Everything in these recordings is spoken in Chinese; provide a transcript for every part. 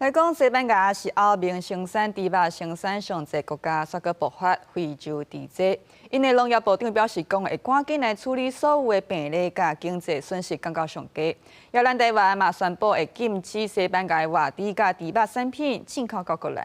来讲，西班牙是欧盟生产猪肉生产上济国家，煞搁爆发非洲猪瘟。因的农业部长表示，讲会赶紧来处理所有的病例甲经济损失，降到上低。也咱台湾嘛宣布会禁止西班牙的活猪甲猪肉产品进口到国内。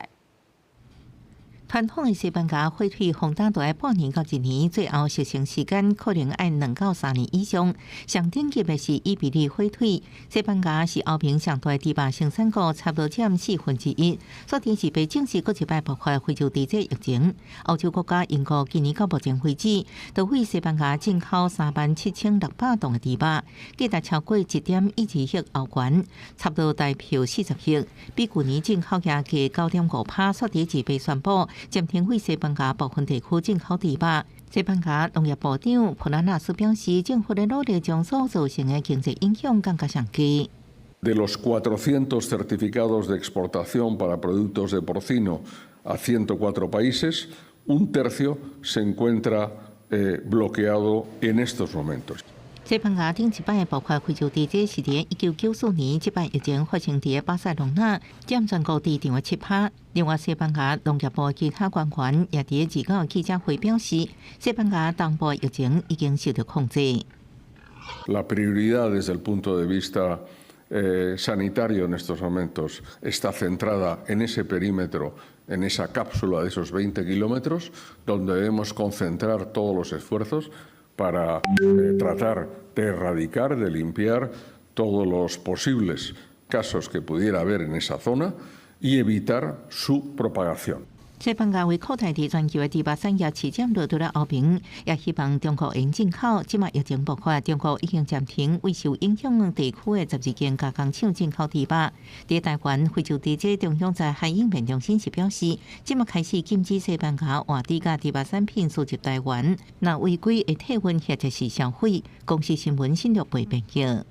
传统的西班牙火腿风大大概半年到1年，最后熟成时间可能要2到3年以上。上顶级的是伊比利火腿，西班牙是欧盟上大猪肉生产国，差不多占1/4。昨天是被证实搁一摆爆发非洲猪瘟疫情。欧洲国家英国今年到目前为止，都为西班牙进口37600吨的猪肉，价值超过1.12亿欧元，差不多代表40亿，比去年进口价格9.5%。昨天是被宣布。暂停为西班牙部分地区进口猪肉。西班牙农业部长普拉纳斯表示，政府的努力将所造成的经济影响降到上低。De los 400 certificados de exportación para productos de porcino a 104 países, un tercio se encuentra bloqueado en estos momentos. 西班牙顶一摆爆发非洲猪瘟是伫1994年，这摆疫情发生伫巴塞隆纳，占全国市场的7%。另外，西班牙农业部其他官员也伫29记者会表示，西班牙东部疫情已经受到控制。La prioridad desde el punto de vista sanitario en estos momentos está centrada en ese perímetro, en esa cápsula de esos 20 kilómetros, donde debemos concentrar todos los esfuerzos para tratar de erradicar, de limpiar todos los posibles casos que pudiera haber en esa zona y evitar su propagación. 西班牙为扩大伫全球的猪肉产业市占率，除了欧盟，也希望中国能进口。即卖疫情爆发，中国已经暂停为受影响地区的12间加工厂进口猪肉。伫台湾，非洲猪瘟中央在海应面中心是表示，即卖开始禁止西班牙活猪甲猪肉产品输入台湾，若违规会退运或者是销毁。公司新闻新闻部报道。